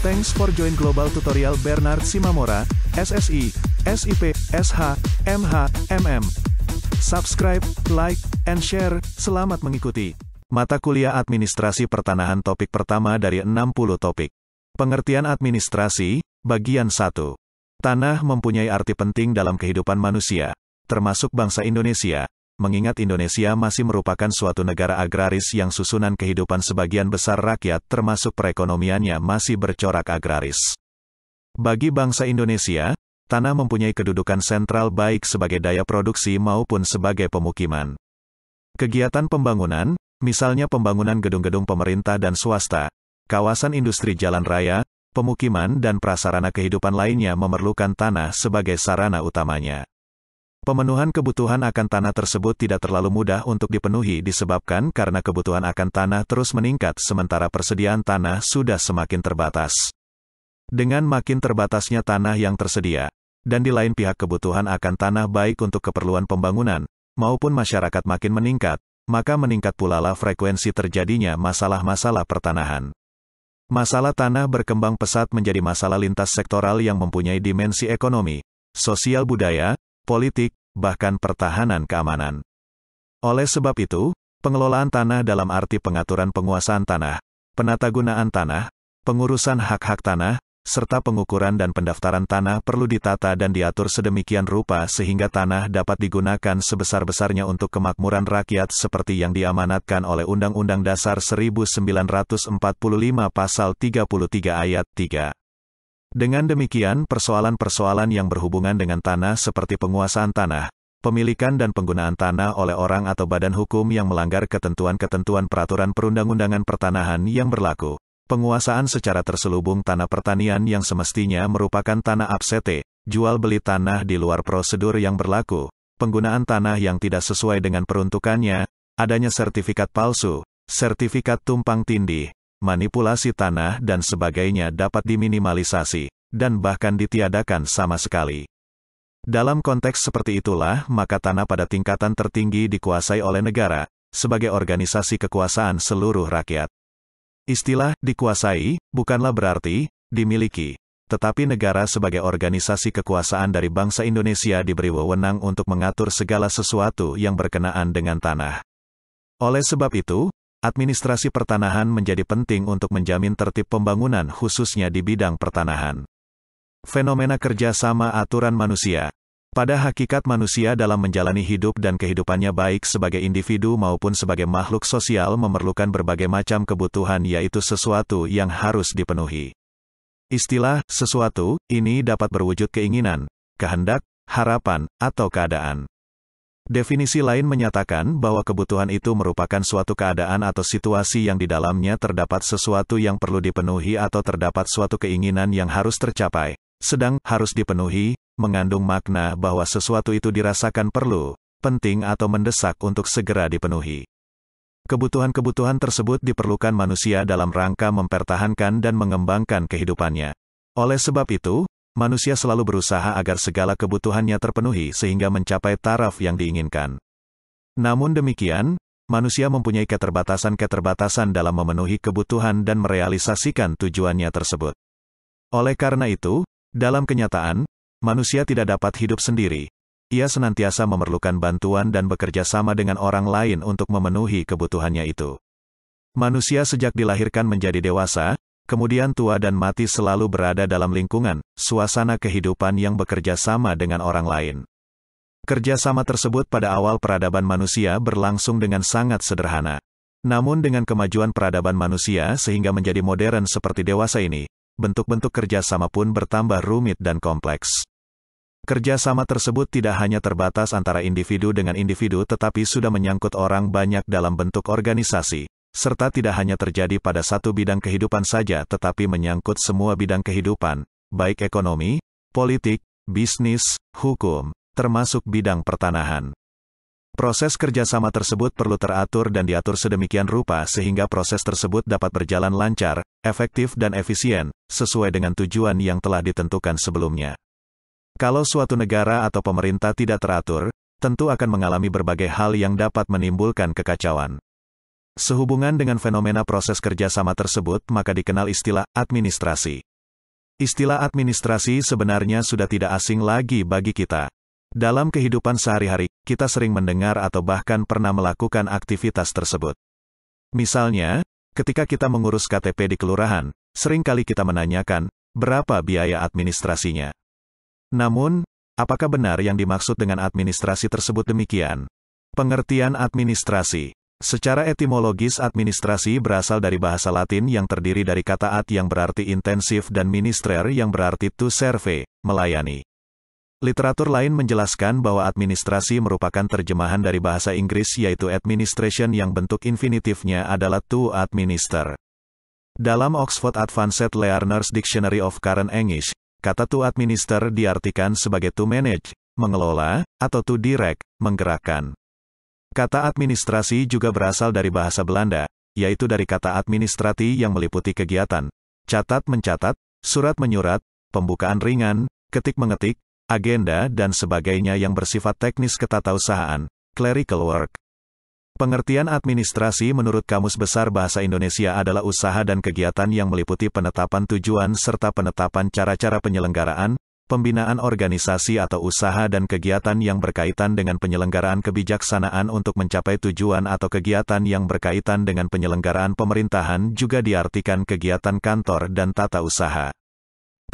Thanks for join Global Tutorial Bernard Simamora, SSI, SIP, SH, MH, MM. Subscribe, like, and share. Selamat mengikuti. Mata kuliah Administrasi Pertanahan topik pertama dari 60 topik. Pengertian administrasi, bagian 1. Tanah mempunyai arti penting dalam kehidupan manusia, termasuk bangsa Indonesia, mengingat Indonesia masih merupakan suatu negara agraris yang susunan kehidupan sebagian besar rakyat termasuk perekonomiannya masih bercorak agraris. Bagi bangsa Indonesia, tanah mempunyai kedudukan sentral baik sebagai daya produksi maupun sebagai pemukiman. Kegiatan pembangunan, misalnya pembangunan gedung-gedung pemerintah dan swasta, kawasan industri jalan raya, pemukiman dan prasarana kehidupan lainnya memerlukan tanah sebagai sarana utamanya. Pemenuhan kebutuhan akan tanah tersebut tidak terlalu mudah untuk dipenuhi disebabkan karena kebutuhan akan tanah terus meningkat sementara persediaan tanah sudah semakin terbatas. Dengan makin terbatasnya tanah yang tersedia, dan di lain pihak kebutuhan akan tanah baik untuk keperluan pembangunan, maupun masyarakat makin meningkat, maka meningkat pula lah frekuensi terjadinya masalah-masalah pertanahan. Masalah tanah berkembang pesat menjadi masalah lintas sektoral yang mempunyai dimensi ekonomi, sosial budaya, politik, bahkan pertahanan keamanan. Oleh sebab itu, pengelolaan tanah dalam arti pengaturan penguasaan tanah, penatagunaan tanah, pengurusan hak-hak tanah, serta pengukuran dan pendaftaran tanah perlu ditata dan diatur sedemikian rupa sehingga tanah dapat digunakan sebesar-besarnya untuk kemakmuran rakyat seperti yang diamanatkan oleh Undang-Undang Dasar 1945 Pasal 33 Ayat 3. Dengan demikian, persoalan-persoalan yang berhubungan dengan tanah seperti penguasaan tanah, pemilikan dan penggunaan tanah oleh orang atau badan hukum yang melanggar ketentuan-ketentuan peraturan perundang-undangan pertanahan yang berlaku, penguasaan secara terselubung tanah pertanian yang semestinya merupakan tanah absete, jual beli tanah di luar prosedur yang berlaku, penggunaan tanah yang tidak sesuai dengan peruntukannya, adanya sertifikat palsu, sertifikat tumpang tindih, manipulasi tanah dan sebagainya dapat diminimalisasi, dan bahkan ditiadakan sama sekali. Dalam konteks seperti itulah, maka tanah pada tingkatan tertinggi dikuasai oleh negara, sebagai organisasi kekuasaan seluruh rakyat. Istilah dikuasai bukanlah berarti dimiliki, tetapi negara sebagai organisasi kekuasaan dari bangsa Indonesia diberi wewenang untuk mengatur segala sesuatu yang berkenaan dengan tanah. Oleh sebab itu, administrasi pertanahan menjadi penting untuk menjamin tertib pembangunan khususnya di bidang pertanahan. Fenomena kerjasama aturan manusia. Pada hakikat manusia dalam menjalani hidup dan kehidupannya baik sebagai individu maupun sebagai makhluk sosial memerlukan berbagai macam kebutuhan yaitu sesuatu yang harus dipenuhi. Istilah sesuatu ini dapat berwujud keinginan, kehendak, harapan, atau keadaan. Definisi lain menyatakan bahwa kebutuhan itu merupakan suatu keadaan atau situasi yang di dalamnya terdapat sesuatu yang perlu dipenuhi atau terdapat suatu keinginan yang harus tercapai. Sedang harus dipenuhi, mengandung makna bahwa sesuatu itu dirasakan perlu, penting atau mendesak untuk segera dipenuhi. Kebutuhan-kebutuhan tersebut diperlukan manusia dalam rangka mempertahankan dan mengembangkan kehidupannya. Oleh sebab itu, manusia selalu berusaha agar segala kebutuhannya terpenuhi sehingga mencapai taraf yang diinginkan. Namun demikian, manusia mempunyai keterbatasan-keterbatasan dalam memenuhi kebutuhan dan merealisasikan tujuannya tersebut. Oleh karena itu, dalam kenyataan, manusia tidak dapat hidup sendiri. Ia senantiasa memerlukan bantuan dan bekerja sama dengan orang lain untuk memenuhi kebutuhannya itu. Manusia sejak dilahirkan menjadi dewasa, kemudian tua dan mati selalu berada dalam lingkungan, suasana kehidupan yang bekerja sama dengan orang lain. Kerjasama tersebut pada awal peradaban manusia berlangsung dengan sangat sederhana. Namun dengan kemajuan peradaban manusia sehingga menjadi modern seperti dewasa ini, bentuk-bentuk kerjasama pun bertambah rumit dan kompleks. Kerjasama tersebut tidak hanya terbatas antara individu dengan individu tetapi sudah menyangkut orang banyak dalam bentuk organisasi, serta tidak hanya terjadi pada satu bidang kehidupan saja tetapi menyangkut semua bidang kehidupan, baik ekonomi, politik, bisnis, hukum, termasuk bidang pertanahan. Proses kerjasama tersebut perlu teratur dan diatur sedemikian rupa sehingga proses tersebut dapat berjalan lancar, efektif dan efisien, sesuai dengan tujuan yang telah ditentukan sebelumnya. Kalau suatu negara atau pemerintah tidak teratur, tentu akan mengalami berbagai hal yang dapat menimbulkan kekacauan. Sehubungan dengan fenomena proses kerjasama tersebut maka dikenal istilah administrasi. Istilah administrasi sebenarnya sudah tidak asing lagi bagi kita. Dalam kehidupan sehari-hari, kita sering mendengar atau bahkan pernah melakukan aktivitas tersebut. Misalnya, ketika kita mengurus KTP di kelurahan, seringkali kita menanyakan, berapa biaya administrasinya? Namun, apakah benar yang dimaksud dengan administrasi tersebut demikian? Pengertian administrasi. Secara etimologis administrasi berasal dari bahasa Latin yang terdiri dari kata ad yang berarti intensif dan ministrer yang berarti to serve, melayani. Literatur lain menjelaskan bahwa administrasi merupakan terjemahan dari bahasa Inggris yaitu administration yang bentuk infinitifnya adalah to administer. Dalam Oxford Advanced Learners Dictionary of Current English, kata to administer diartikan sebagai to manage, mengelola, atau to direct, menggerakkan. Kata administrasi juga berasal dari bahasa Belanda, yaitu dari kata administrati yang meliputi kegiatan, catat-mencatat, surat-menyurat, pembukaan ringan, ketik-mengetik, agenda dan sebagainya yang bersifat teknis ketatausahaan, clerical work. Pengertian administrasi menurut Kamus Besar Bahasa Indonesia adalah usaha dan kegiatan yang meliputi penetapan tujuan serta penetapan cara-cara penyelenggaraan, pembinaan organisasi atau usaha dan kegiatan yang berkaitan dengan penyelenggaraan kebijaksanaan untuk mencapai tujuan atau kegiatan yang berkaitan dengan penyelenggaraan pemerintahan juga diartikan kegiatan kantor dan tata usaha.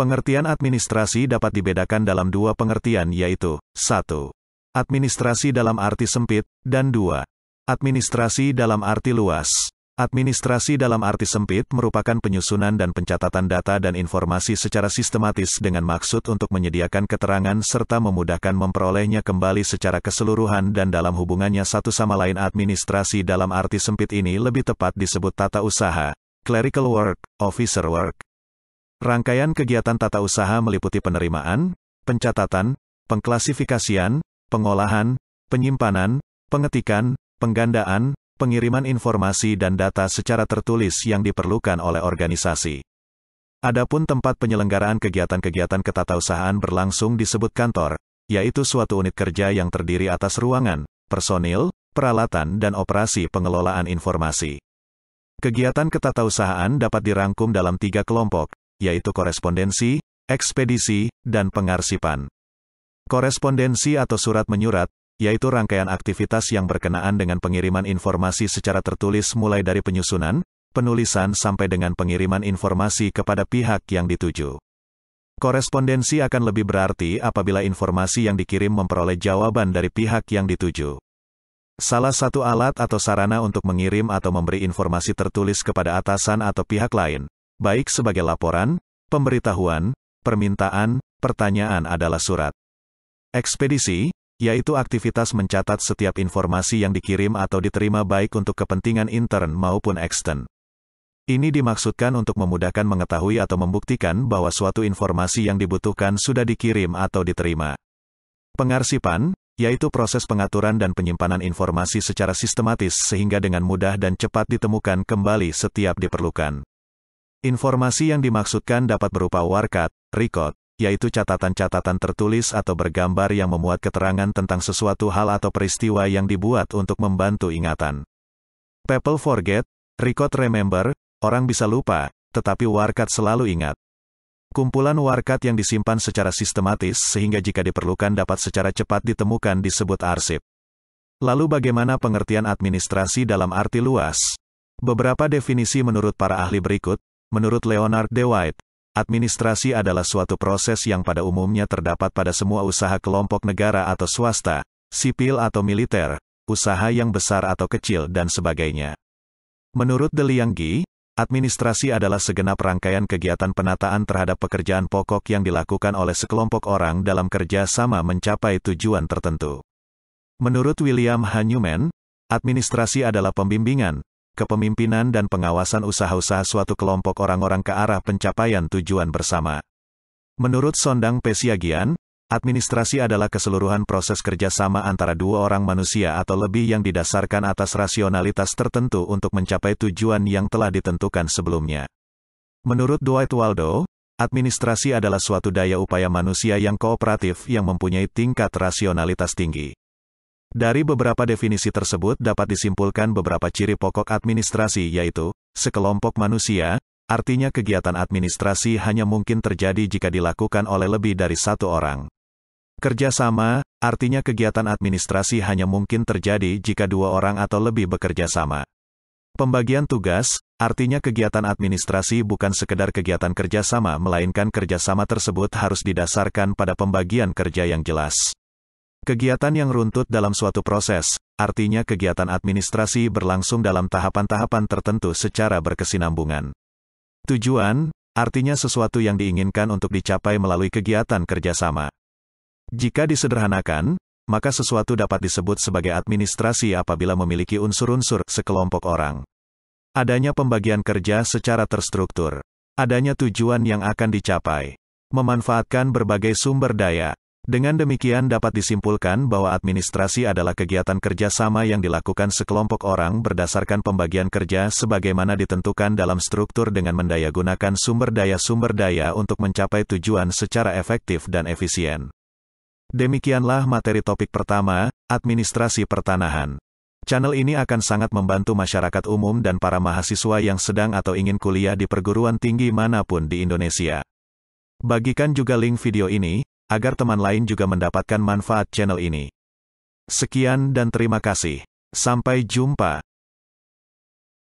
Pengertian administrasi dapat dibedakan dalam dua pengertian yaitu, 1. Administrasi dalam arti sempit, dan 2. Administrasi dalam arti luas. Administrasi dalam arti sempit merupakan penyusunan dan pencatatan data dan informasi secara sistematis dengan maksud untuk menyediakan keterangan serta memudahkan memperolehnya kembali secara keseluruhan dan dalam hubungannya satu sama lain. Administrasi dalam arti sempit ini lebih tepat disebut tata usaha, clerical work, officer work. Rangkaian kegiatan tata usaha meliputi penerimaan, pencatatan, pengklasifikasian, pengolahan, penyimpanan, pengetikan, penggandaan, pengiriman informasi dan data secara tertulis yang diperlukan oleh organisasi. Adapun tempat penyelenggaraan kegiatan-kegiatan ketatausahaan berlangsung disebut kantor, yaitu suatu unit kerja yang terdiri atas ruangan, personil, peralatan dan operasi pengelolaan informasi. Kegiatan ketatausahaan dapat dirangkum dalam 3 kelompok, yaitu korespondensi, ekspedisi, dan pengarsipan. Korespondensi atau surat menyurat, yaitu rangkaian aktivitas yang berkenaan dengan pengiriman informasi secara tertulis mulai dari penyusunan, penulisan sampai dengan pengiriman informasi kepada pihak yang dituju. Korespondensi akan lebih berarti apabila informasi yang dikirim memperoleh jawaban dari pihak yang dituju. Salah satu alat atau sarana untuk mengirim atau memberi informasi tertulis kepada atasan atau pihak lain, baik sebagai laporan, pemberitahuan, permintaan, pertanyaan adalah surat. Ekspedisi, yaitu aktivitas mencatat setiap informasi yang dikirim atau diterima baik untuk kepentingan intern maupun ekstern. Ini dimaksudkan untuk memudahkan mengetahui atau membuktikan bahwa suatu informasi yang dibutuhkan sudah dikirim atau diterima. Pengarsipan, yaitu proses pengaturan dan penyimpanan informasi secara sistematis sehingga dengan mudah dan cepat ditemukan kembali setiap diperlukan. Informasi yang dimaksudkan dapat berupa warkat, record, yaitu catatan-catatan tertulis atau bergambar yang memuat keterangan tentang sesuatu hal atau peristiwa yang dibuat untuk membantu ingatan. People forget, record remember, orang bisa lupa, tetapi warkat selalu ingat. Kumpulan warkat yang disimpan secara sistematis sehingga jika diperlukan dapat secara cepat ditemukan disebut arsip. Lalu bagaimana pengertian administrasi dalam arti luas? Beberapa definisi menurut para ahli berikut. Menurut Leonard D. White, administrasi adalah suatu proses yang pada umumnya terdapat pada semua usaha kelompok negara atau swasta, sipil atau militer, usaha yang besar atau kecil dan sebagainya. Menurut De Lianggi, administrasi adalah segenap rangkaian kegiatan penataan terhadap pekerjaan pokok yang dilakukan oleh sekelompok orang dalam kerja sama mencapai tujuan tertentu. Menurut William H. Newman, administrasi adalah pembimbingan, kepemimpinan dan pengawasan usaha-usaha suatu kelompok orang-orang ke arah pencapaian tujuan bersama. Menurut Sondang P. Siagian, administrasi adalah keseluruhan proses kerjasama antara dua orang manusia atau lebih yang didasarkan atas rasionalitas tertentu untuk mencapai tujuan yang telah ditentukan sebelumnya. Menurut Dwight Waldo, administrasi adalah suatu daya upaya manusia yang kooperatif yang mempunyai tingkat rasionalitas tinggi. Dari beberapa definisi tersebut dapat disimpulkan beberapa ciri pokok administrasi yaitu, sekelompok manusia, artinya kegiatan administrasi hanya mungkin terjadi jika dilakukan oleh lebih dari satu orang. Kerjasama, artinya kegiatan administrasi hanya mungkin terjadi jika dua orang atau lebih bekerja sama. Pembagian tugas, artinya kegiatan administrasi bukan sekedar kegiatan kerjasama melainkan kerjasama tersebut harus didasarkan pada pembagian kerja yang jelas. Kegiatan yang runtut dalam suatu proses, artinya kegiatan administrasi berlangsung dalam tahapan-tahapan tertentu secara berkesinambungan. Tujuan, artinya sesuatu yang diinginkan untuk dicapai melalui kegiatan kerjasama. Jika disederhanakan, maka sesuatu dapat disebut sebagai administrasi apabila memiliki unsur-unsur sekelompok orang. Adanya pembagian kerja secara terstruktur. Adanya tujuan yang akan dicapai. Memanfaatkan berbagai sumber daya. Dengan demikian dapat disimpulkan bahwa administrasi adalah kegiatan kerjasama yang dilakukan sekelompok orang berdasarkan pembagian kerja sebagaimana ditentukan dalam struktur dengan mendayagunakan sumber daya untuk mencapai tujuan secara efektif dan efisien. Demikianlah materi topik pertama, administrasi pertanahan. Channel ini akan sangat membantu masyarakat umum dan para mahasiswa yang sedang atau ingin kuliah di perguruan tinggi manapun di Indonesia. Bagikan juga link video ini, agar teman lain juga mendapatkan manfaat channel ini. Sekian dan terima kasih. Sampai jumpa.